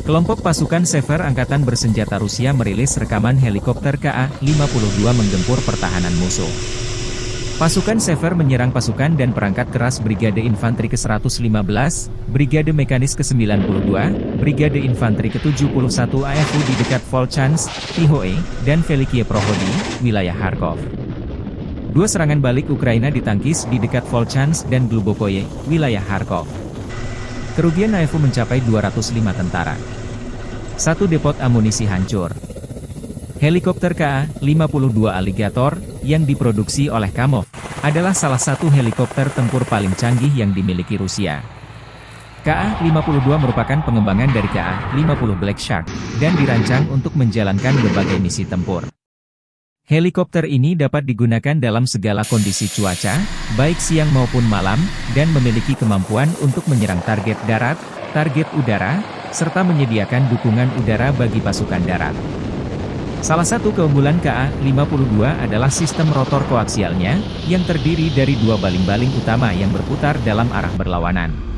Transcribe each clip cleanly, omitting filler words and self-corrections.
Kelompok pasukan Sever Angkatan Bersenjata Rusia merilis rekaman helikopter Ka-52 menggempur pertahanan musuh. Pasukan Sever menyerang pasukan dan perangkat keras Brigade Infanteri ke-115, Brigade Mekanis ke-92, Brigade Infanteri ke-71 AFU di dekat Volchansk, Tihoe, dan Velikie Prohody, wilayah Kharkov. Dua serangan balik Ukraina ditangkis di dekat Volchansk dan Glubokoye, wilayah Kharkov. Kerugian AFU mencapai 205 tentara. Satu depot amunisi hancur. Helikopter Ka-52 Alligator, yang diproduksi oleh Kamov, adalah salah satu helikopter tempur paling canggih yang dimiliki Rusia. Ka-52 merupakan pengembangan dari Ka-50 Black Shark, dan dirancang untuk menjalankan berbagai misi tempur. Helikopter ini dapat digunakan dalam segala kondisi cuaca, baik siang maupun malam, dan memiliki kemampuan untuk menyerang target darat, target udara, serta menyediakan dukungan udara bagi pasukan darat. Salah satu keunggulan Ka-52 adalah sistem rotor koaksialnya, yang terdiri dari dua baling-baling utama yang berputar dalam arah berlawanan.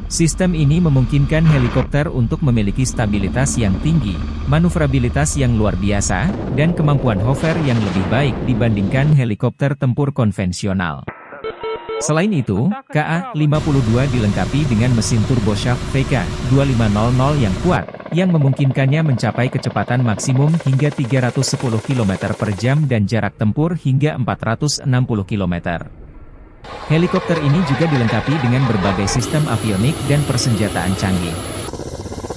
Sistem ini memungkinkan helikopter untuk memiliki stabilitas yang tinggi, manuvrabilitas yang luar biasa, dan kemampuan hover yang lebih baik dibandingkan helikopter tempur konvensional. Selain itu, Ka-52 dilengkapi dengan mesin turboshaft VK2500 yang kuat, yang memungkinkannya mencapai kecepatan maksimum hingga 310 km per jam dan jarak tempur hingga 460 km. Helikopter ini juga dilengkapi dengan berbagai sistem avionik dan persenjataan canggih.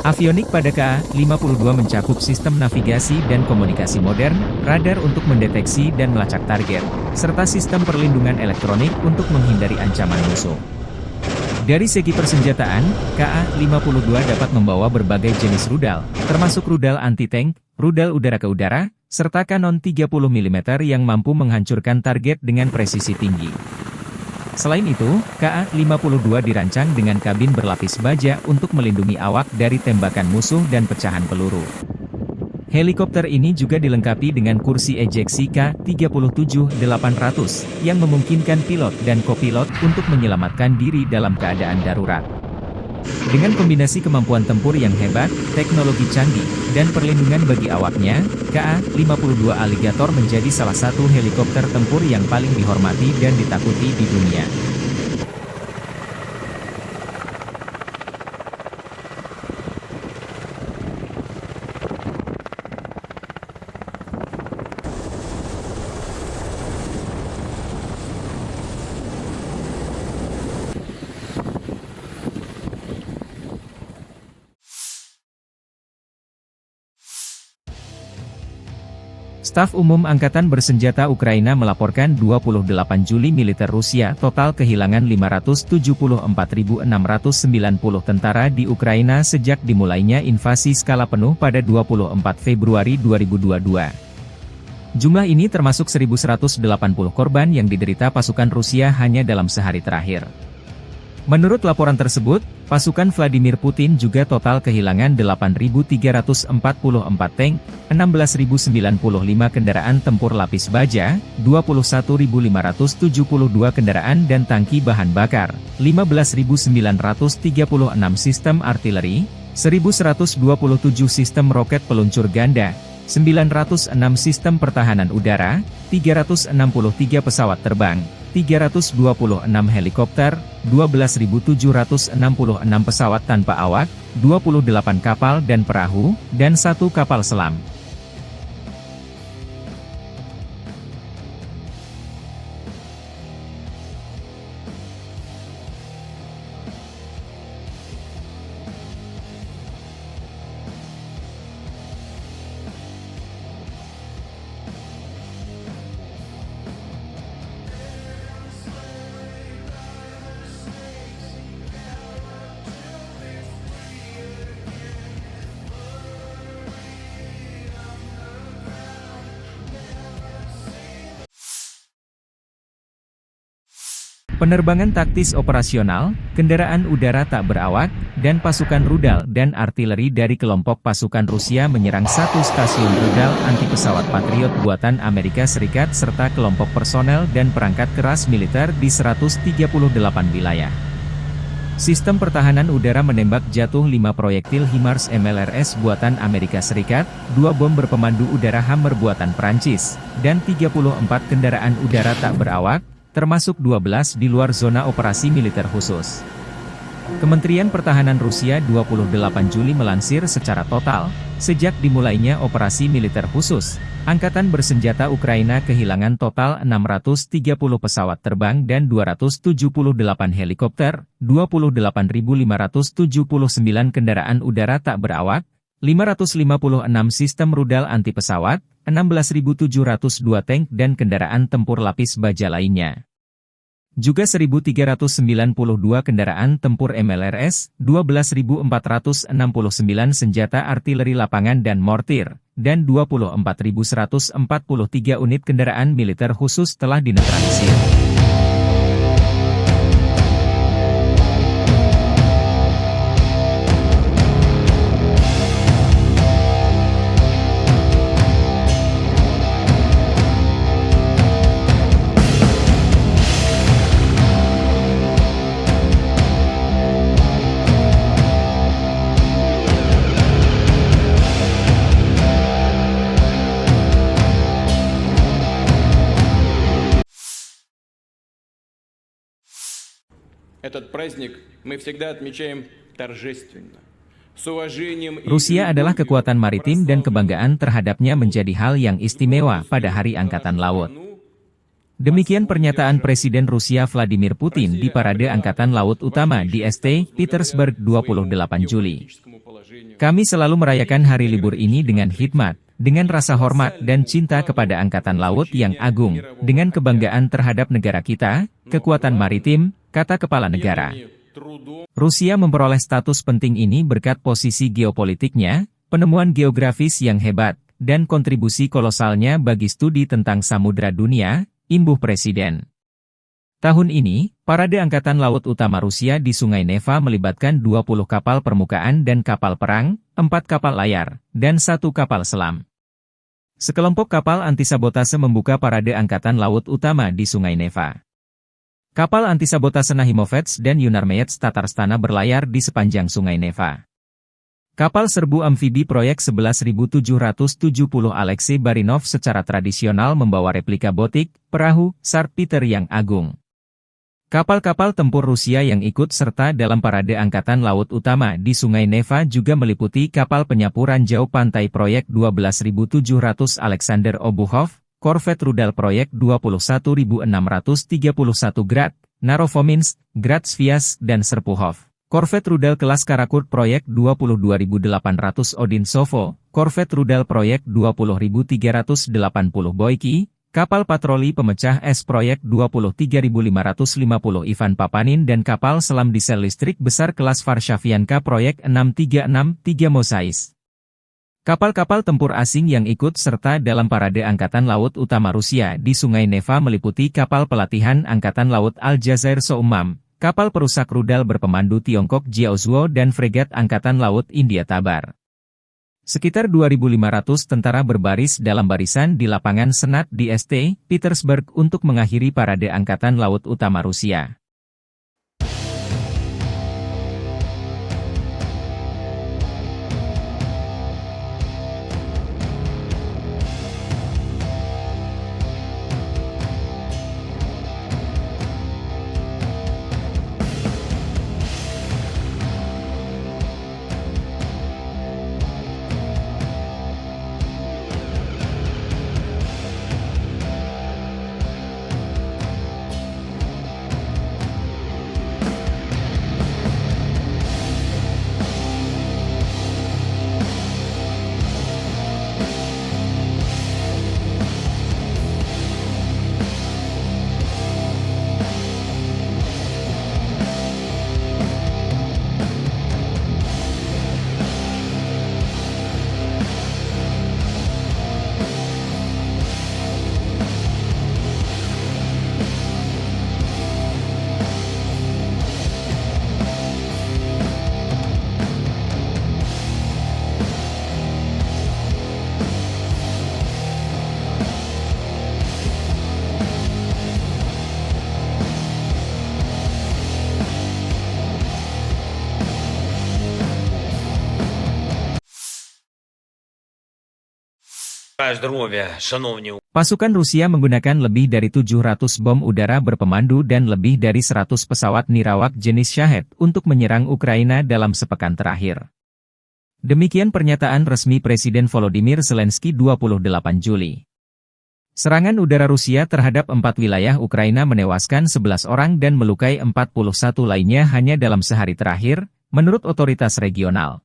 Avionik pada Ka-52 mencakup sistem navigasi dan komunikasi modern, radar untuk mendeteksi dan melacak target, serta sistem perlindungan elektronik untuk menghindari ancaman musuh. Dari segi persenjataan, Ka-52 dapat membawa berbagai jenis rudal, termasuk rudal anti-tank, rudal udara ke udara, serta kanon 30 mm yang mampu menghancurkan target dengan presisi tinggi. Selain itu, Ka-52 dirancang dengan kabin berlapis baja untuk melindungi awak dari tembakan musuh dan pecahan peluru. Helikopter ini juga dilengkapi dengan kursi ejeksi K-37-800, yang memungkinkan pilot dan kopilot untuk menyelamatkan diri dalam keadaan darurat. Dengan kombinasi kemampuan tempur yang hebat, teknologi canggih, dan perlindungan bagi awaknya, Ka-52 Alligator menjadi salah satu helikopter tempur yang paling dihormati dan ditakuti di dunia. Staf Umum Angkatan Bersenjata Ukraina melaporkan 28 Juli militer Rusia total kehilangan 574.690 tentara di Ukraina sejak dimulainya invasi skala penuh pada 24 Februari 2022. Jumlah ini termasuk 1.180 korban yang diderita pasukan Rusia hanya dalam sehari terakhir. Menurut laporan tersebut, pasukan Vladimir Putin juga total kehilangan 8.344 tank, 16.095 kendaraan tempur lapis baja, 21.572 kendaraan dan tangki bahan bakar, 15.936 sistem artileri, 1.127 sistem roket peluncur ganda, 906 sistem pertahanan udara, 363 pesawat terbang, 326 helikopter, 12.766 pesawat tanpa awak, 28 kapal dan perahu, dan 1 kapal selam. Penerbangan taktis operasional, kendaraan udara tak berawak, dan pasukan rudal dan artileri dari kelompok pasukan Rusia menyerang satu stasiun rudal anti-pesawat Patriot buatan Amerika Serikat serta kelompok personel dan perangkat keras militer di 138 wilayah. Sistem pertahanan udara menembak jatuh 5 proyektil HIMARS MLRS buatan Amerika Serikat, 2 bom berpemandu udara Hammer buatan Prancis, dan 34 kendaraan udara tak berawak, termasuk 12 di luar zona operasi militer khusus. Kementerian Pertahanan Rusia 28 Juli melansir secara total, sejak dimulainya operasi militer khusus, Angkatan Bersenjata Ukraina kehilangan total 630 pesawat terbang dan 278 helikopter, 28.579 kendaraan udara tak berawak, 556 sistem rudal anti pesawat, 16.702 tank dan kendaraan tempur lapis baja lainnya. Juga 1.392 kendaraan tempur MLRS, 12.469 senjata artileri lapangan dan mortir, dan 24.143 unit kendaraan militer khusus telah dinetralisir. Этот праздник мы всегда отмечаем торжественно. С уважением и Rusia adalah kekuatan maritim dan kebanggaan terhadapnya menjadi hal yang istimewa pada Hari Angkatan Laut. Demikian pernyataan Presiden Rusia Vladimir Putin di Parade Angkatan Laut Utama di St. Petersburg 28 Juli. Kami selalu merayakan hari libur ini dengan hikmat, dengan rasa hormat dan cinta kepada Angkatan Laut yang agung, dengan kebanggaan terhadap negara kita, kekuatan maritim, kata kepala negara. Rusia memperoleh status penting ini berkat posisi geopolitiknya, penemuan geografis yang hebat, dan kontribusi kolosalnya bagi studi tentang samudra dunia, imbuh Presiden. Tahun ini, Parade Angkatan Laut Utama Rusia di Sungai Neva melibatkan 20 kapal permukaan dan kapal perang, 4 kapal layar, dan 1 kapal selam. Sekelompok kapal antisabotase membuka Parade Angkatan Laut Utama di Sungai Neva. Kapal antisabotase Nahimovets dan Yunarmeyets Tatarstana berlayar di sepanjang Sungai Neva. Kapal serbu amfibi proyek 11.770 Alexei Barinov secara tradisional membawa replika Botik, perahu, Tsar Peter yang agung. Kapal-kapal tempur Rusia yang ikut serta dalam Parade Angkatan Laut Utama di Sungai Neva juga meliputi kapal penyapu ranjau pantai proyek 12.700 Alexander Obukhov, korvet rudal proyek 21.631 Grad, Narofominsk, Grad Sviaz, dan Serpukhov. Korvet rudal kelas Karakurt proyek 22.800 Odinsovo, korvet rudal proyek 20.380 Boyki, kapal patroli pemecah es proyek 23.550 Ivan Papanin dan kapal selam diesel listrik besar kelas Varshavianka proyek 6363 Mosais. Kapal-kapal tempur asing yang ikut serta dalam Parade Angkatan Laut Utama Rusia di Sungai Neva meliputi kapal pelatihan Angkatan Laut Aljazair Soumam, kapal perusak rudal berpemandu Tiongkok Jiaozhuo dan fregat Angkatan Laut India Tabar. Sekitar 2.500 tentara berbaris dalam barisan di lapangan Senat di St. Petersburg untuk mengakhiri Parade Angkatan Laut Utama Rusia. Pasukan Rusia menggunakan lebih dari 700 bom udara berpemandu dan lebih dari 100 pesawat nirawak jenis Shahed untuk menyerang Ukraina dalam sepekan terakhir. Demikian pernyataan resmi Presiden Volodymyr Zelensky 28 Juli. Serangan udara Rusia terhadap 4 wilayah Ukraina menewaskan 11 orang dan melukai 41 lainnya hanya dalam sehari terakhir, menurut otoritas regional.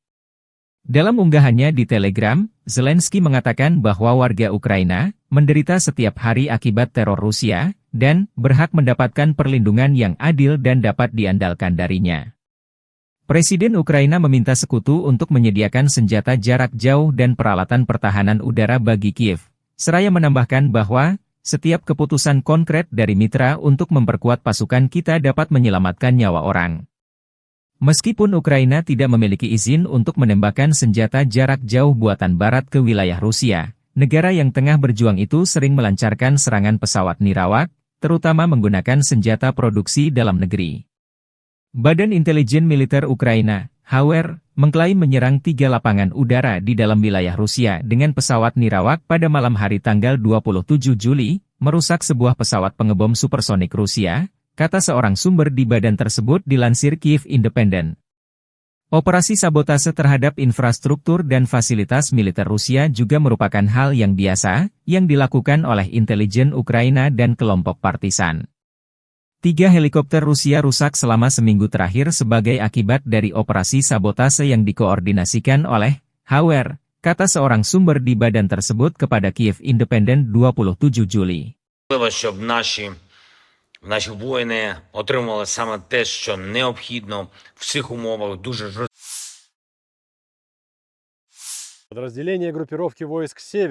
Dalam unggahannya di Telegram, Zelensky mengatakan bahwa warga Ukraina menderita setiap hari akibat teror Rusia dan berhak mendapatkan perlindungan yang adil dan dapat diandalkan darinya. Presiden Ukraina meminta sekutu untuk menyediakan senjata jarak jauh dan peralatan pertahanan udara bagi Kiev, seraya menambahkan bahwa setiap keputusan konkret dari mitra untuk memperkuat pasukan kita dapat menyelamatkan nyawa orang. Meskipun Ukraina tidak memiliki izin untuk menembakkan senjata jarak jauh buatan Barat ke wilayah Rusia, negara yang tengah berjuang itu sering melancarkan serangan pesawat nirawak, terutama menggunakan senjata produksi dalam negeri. Badan Intelijen Militer Ukraina, HWR, mengklaim menyerang 3 lapangan udara di dalam wilayah Rusia dengan pesawat nirawak pada malam hari tanggal 27 Juli, merusak sebuah pesawat pengebom supersonik Rusia, kata seorang sumber di badan tersebut dilansir Kiev Independent. Operasi sabotase terhadap infrastruktur dan fasilitas militer Rusia juga merupakan hal yang biasa, yang dilakukan oleh intelijen Ukraina dan kelompok partisan. 3 helikopter Rusia rusak selama seminggu terakhir sebagai akibat dari operasi sabotase yang dikoordinasikan oleh HWR, kata seorang sumber di badan tersebut kepada Kiev Independent 27 Juli. Наші воїни отримали саме те, що необхідно в цих умовах дуже жорстко.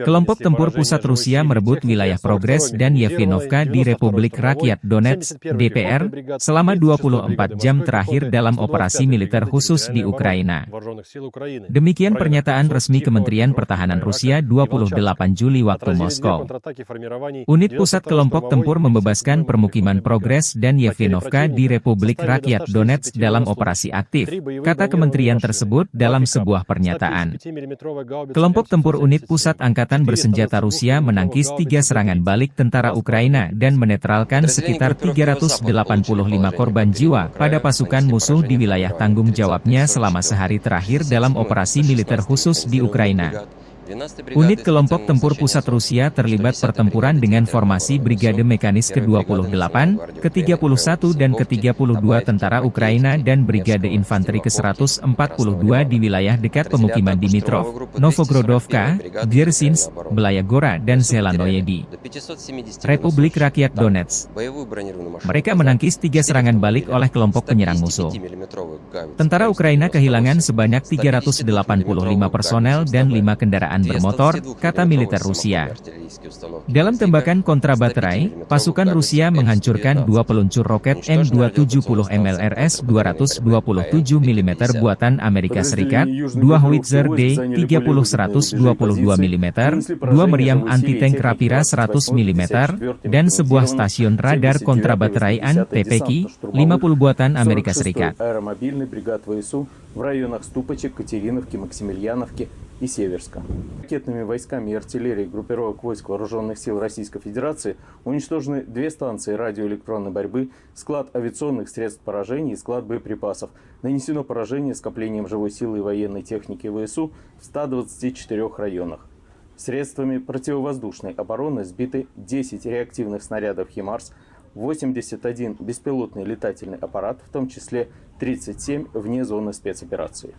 Kelompok tempur pusat Rusia merebut wilayah Progres dan Yevgenovka di Republik Rakyat Donetsk, DPR, selama 24 jam terakhir dalam operasi militer khusus di Ukraina. Demikian pernyataan resmi Kementerian Pertahanan Rusia 28 Juli waktu Moskow. Unit pusat kelompok tempur membebaskan permukiman Progres dan Yevgenovka di Republik Rakyat Donetsk dalam operasi aktif, kata kementerian tersebut dalam sebuah pernyataan. Kelompok tempur unit pusat angkatan bersenjata Rusia menangkis 3 serangan balik tentara Ukraina dan menetralkan sekitar 385 korban jiwa pada pasukan musuh di wilayah tanggung jawabnya selama sehari terakhir dalam operasi militer khusus di Ukraina. Unit kelompok tempur pusat Rusia terlibat pertempuran dengan formasi Brigade Mekanis ke-28, ke-31 dan ke-32 tentara Ukraina dan Brigade Infanteri ke-142 di wilayah dekat pemukiman Dimitrov, Novogrodovka, Dzerzhinsk, Belayagora dan Zelanoye di Republik Rakyat Donetsk. Mereka menangkis 3 serangan balik oleh kelompok penyerang musuh. Tentara Ukraina kehilangan sebanyak 385 personel dan 5 kendaraan bermotor, kata militer Rusia. Dalam tembakan kontrabaterai, pasukan Rusia menghancurkan 2 peluncur roket M270 MLRS 227 mm buatan Amerika Serikat, 2 howitzer D30-122 mm, 2 meriam anti-tank Rapira 100 mm, dan sebuah stasiun radar kontrabaterai TPK, 50 buatan Amerika Serikat. В районах Ступочек, Катериновки, Максимiliaновки и Северска. Ракетными войсками и артиллерией группировок войск Вооруженных сил Российской Федерации уничтожены 2 станции радиоэлектронной борьбы, склад авиационных средств поражения и склад боеприпасов. Нанесено поражение скоплением живой силы и военной техники ВСУ в 124 районах. Средствами противовоздушной обороны сбиты 10 реактивных снарядов «Химарс», 81 беспилотный летательный аппарат, в том числе 37 вне зоны спецоперации.